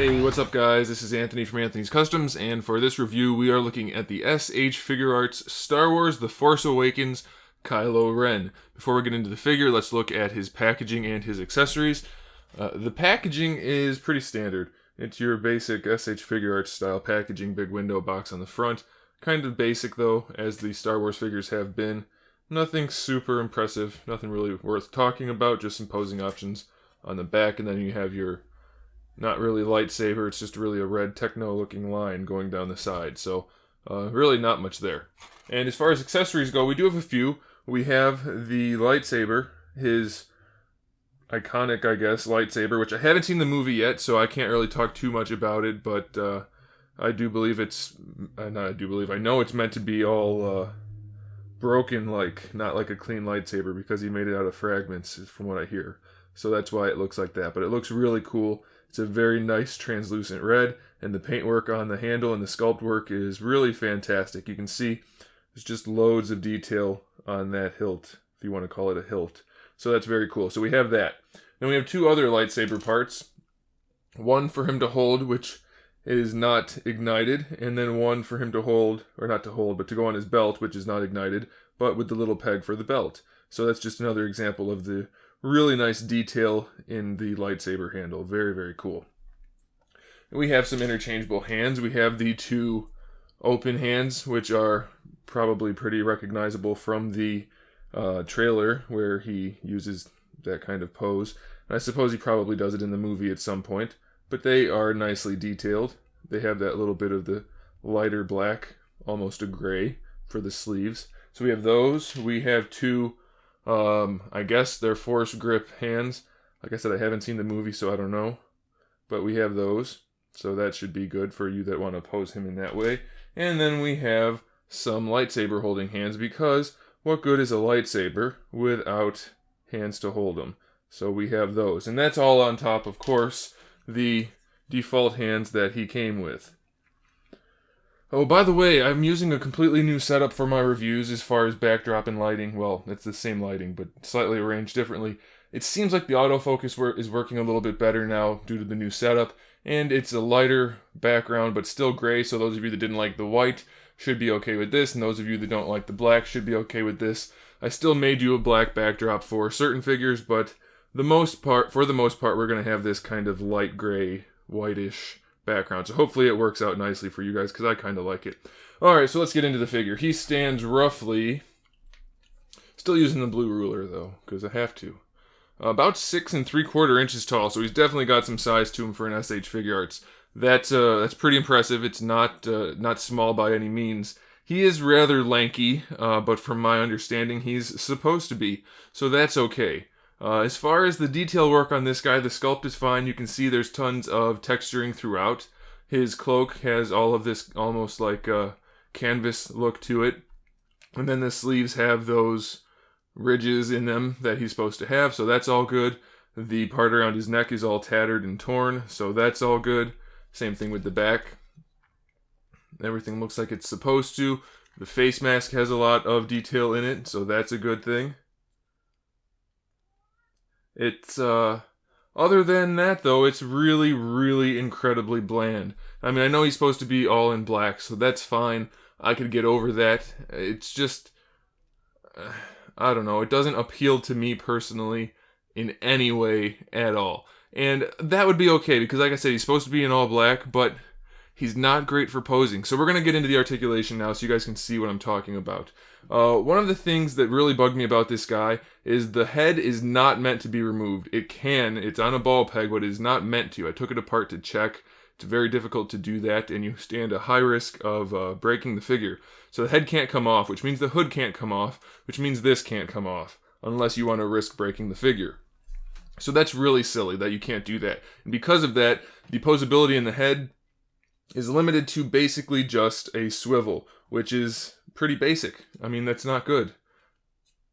Hey, what's up guys? This is Anthony from Anthony's Customs, and for this review we are looking at the SH Figuarts Star Wars The Force Awakens KYLO REN. Before we get into the figure, let's look at his packaging and his accessories. The packaging is pretty standard. It's your basic SH Figuarts style packaging, big window box on the front. Kind of basic though, as the Star Wars figures have been. Nothing super impressive, nothing really worth talking about, just some posing options on the back, and then you have your not really lightsaber, it's just really a red techno-looking line going down the side. So, really not much there. And as far as accessories go, we do have a few. We have the lightsaber, his iconic, I guess, lightsaber, which I haven't seen the movie yet, so I can't really talk too much about it, but I do believe I know it's meant to be all broken, not like a clean lightsaber, because he made it out of fragments, from what I hear. So that's why it looks like that, but it looks really cool. It's a very nice translucent red, and the paintwork on the handle and the sculpt work is really fantastic. You can see there's just loads of detail on that hilt, if you want to call it a hilt. So that's very cool. So we have that. Then we have two other lightsaber parts. One for him to hold, which is not ignited, and then one for him to hold, or not to hold, but to go on his belt, which is not ignited, but with the little peg for the belt. So that's just another example of the really nice detail in the lightsaber handle. Very, very cool. And we have some interchangeable hands. We have the two open hands, which are probably pretty recognizable from the trailer, where he uses that kind of pose. And I suppose he probably does it in the movie at some point. But they are nicely detailed. They have that little bit of the lighter black, almost a gray, for the sleeves. So we have those. We have two I guess they're force grip hands. Like I said, I haven't seen the movie, so I don't know. But we have those. So that should be good for you that want to pose him in that way. And then we have some lightsaber holding hands, because what good is a lightsaber without hands to hold them? So we have those. And that's all on top, of course, the default hands that he came with. Oh, by the way, I'm using a completely new setup for my reviews as far as backdrop and lighting. Well, it's the same lighting, but slightly arranged differently. It seems like the autofocus is working a little bit better now due to the new setup, and it's a lighter background, but still gray, so those of you that didn't like the white should be okay with this, and those of you that don't like the black should be okay with this. I still made you a black backdrop for certain figures, but for the most part, we're going to have this kind of light gray, whitish background. So hopefully it works out nicely for you guys, because I kind of like it. Alright, so let's get into the figure. He stands roughly, still using the blue ruler though, because I have to, about 6 3/4 inches tall, so he's definitely got some size to him for an SH Figuarts. That's pretty impressive. It's not small by any means. He is rather lanky, but from my understanding he's supposed to be, so that's okay. As far as the detail work on this guy, the sculpt is fine. You can see there's tons of texturing throughout. His cloak has all of this almost like a canvas look to it. And then the sleeves have those ridges in them that he's supposed to have, so that's all good. The part around his neck is all tattered and torn, so that's all good. Same thing with the back. Everything looks like it's supposed to. The face mask has a lot of detail in it, so that's a good thing. It's, other than that though, it's really, really incredibly bland. I mean, I know he's supposed to be all in black, so that's fine. I could get over that. It's just, I don't know, it doesn't appeal to me personally in any way at all. And that would be okay, because like I said, he's supposed to be in all black, but he's not great for posing. So we're going to get into the articulation now so you guys can see what I'm talking about. One of the things that really bugged me about this guy is the head is not meant to be removed. It's on a ball peg, but it is not meant to. I took it apart to check. It's very difficult to do that, and you stand a high risk of breaking the figure. So the head can't come off, which means the hood can't come off, which means this can't come off, unless you want to risk breaking the figure. So that's really silly that you can't do that. And because of that, the posability in the head is limited to basically just a swivel, which is pretty basic. I mean, that's not good.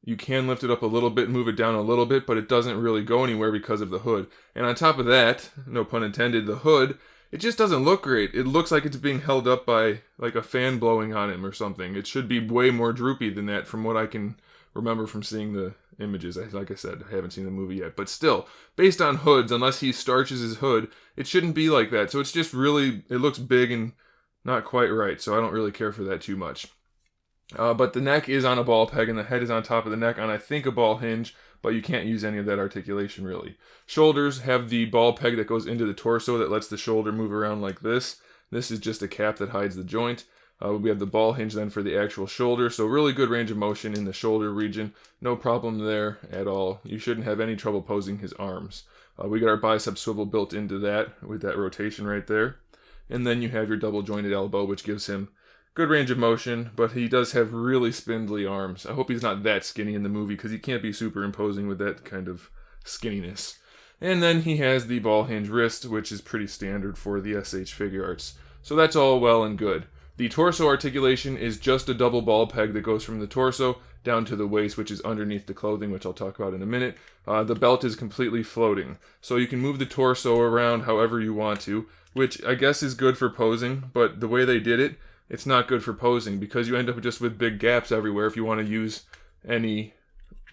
You can lift it up a little bit, move it down a little bit, but it doesn't really go anywhere because of the hood. And on top of that, no pun intended, the hood, it just doesn't look great. It looks like it's being held up by like a fan blowing on him or something. It should be way more droopy than that from what I can remember from seeing the images. Like I said, I haven't seen the movie yet. But still, based on hoods, unless he starches his hood, it shouldn't be like that. So it's just really, it looks big and not quite right. So I don't really care for that too much. But the neck is on a ball peg and the head is on top of the neck on, I think, a ball hinge, but you can't use any of that articulation really. Shoulders have the ball peg that goes into the torso that lets the shoulder move around like this. This is just a cap that hides the joint. We have the ball hinge then for the actual shoulder, so really good range of motion in the shoulder region. No problem there at all. You shouldn't have any trouble posing his arms. We got our bicep swivel built into that with that rotation right there. And then you have your double jointed elbow, which gives him good range of motion, but he does have really spindly arms. I hope he's not that skinny in the movie because he can't be super imposing with that kind of skinniness. And then he has the ball hinge wrist, which is pretty standard for the SH Figuarts. So that's all well and good. The torso articulation is just a double ball peg that goes from the torso down to the waist, which is underneath the clothing, which I'll talk about in a minute. The belt is completely floating, so you can move the torso around however you want to, which I guess is good for posing, but the way they did it, it's not good for posing because you end up just with big gaps everywhere if you want to use any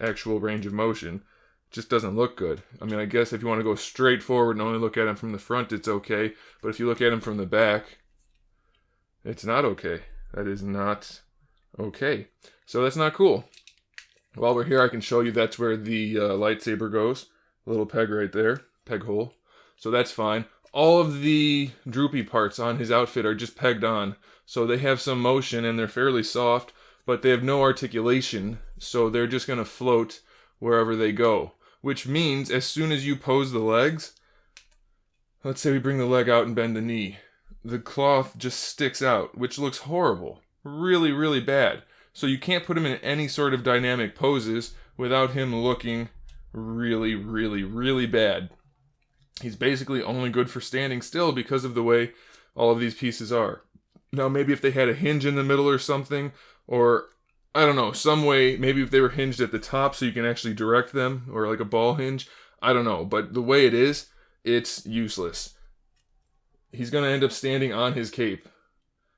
actual range of motion. It just doesn't look good. I mean, I guess if you want to go straight forward and only look at him from the front, it's okay, but if you look at him from the back, it's not okay. That is not okay. So that's not cool. While we're here, I can show you that's where the lightsaber goes. A little peg right there. Peg hole. So that's fine. All of the droopy parts on his outfit are just pegged on. So they have some motion and they're fairly soft, but they have no articulation. So they're just going to float wherever they go. Which means as soon as you pose the legs, let's say we bring the leg out and bend the knee, the cloth just sticks out, which looks horrible. Really, really bad. So you can't put him in any sort of dynamic poses without him looking really, really, really bad. He's basically only good for standing still because of the way all of these pieces are. Now, maybe if they had a hinge in the middle or something, or I don't know, some way, maybe if they were hinged at the top so you can actually direct them, or like a ball hinge, I don't know. But the way it is, it's useless. He's going to end up standing on his cape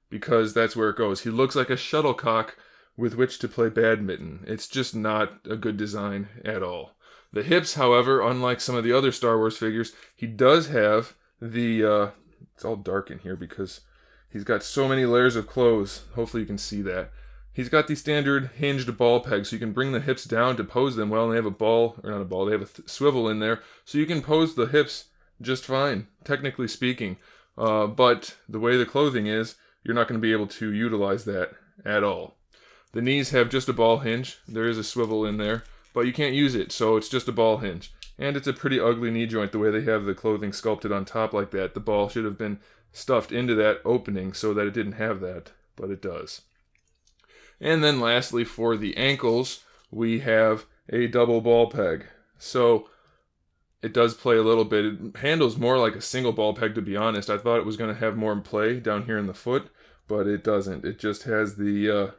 because that's where it goes. He looks like a shuttlecock with which to play badminton. It's just not a good design at all. The hips, however, unlike some of the other Star Wars figures, he does have the, it's all dark in here because he's got so many layers of clothes. Hopefully you can see that. He's got the standard hinged ball peg, so you can bring the hips down to pose them well, and they have a ball, or not a ball, they have a swivel in there, so you can pose the hips just fine, technically speaking. But the way the clothing is, you're not going to be able to utilize that at all. The knees have just a ball hinge. There is a swivel in there, but you can't use it, so it's just a ball hinge. And it's a pretty ugly knee joint the way they have the clothing sculpted on top like that. The ball should have been stuffed into that opening so that it didn't have that, but it does. And then lastly, for the ankles, we have a double ball peg. So it does play a little bit. It handles more like a single ball peg, to be honest. I thought it was going to have more play down here in the foot, but it doesn't. It just has the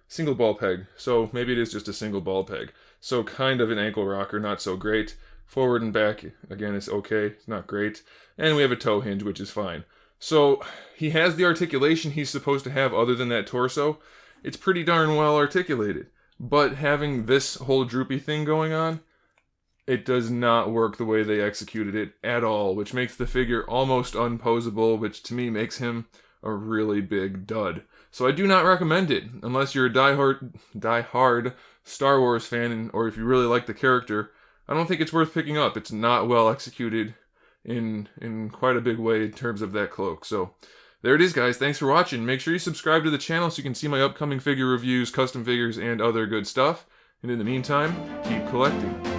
single ball peg. So maybe it is just a single ball peg. So kind of an ankle rocker, not so great. Forward and back, again, it's okay. It's not great. And we have a toe hinge, which is fine. So he has the articulation he's supposed to have other than that torso. It's pretty darn well articulated. But having this whole droopy thing going on, it does not work the way they executed it at all, which makes the figure almost unposable, which to me makes him a really big dud. So I do not recommend it, unless you're a die-hard Star Wars fan, or if you really like the character. I don't think it's worth picking up. It's not well executed in quite a big way in terms of that cloak. So there it is, guys. Thanks for watching. Make sure you subscribe to the channel so you can see my upcoming figure reviews, custom figures, and other good stuff. And in the meantime, keep collecting.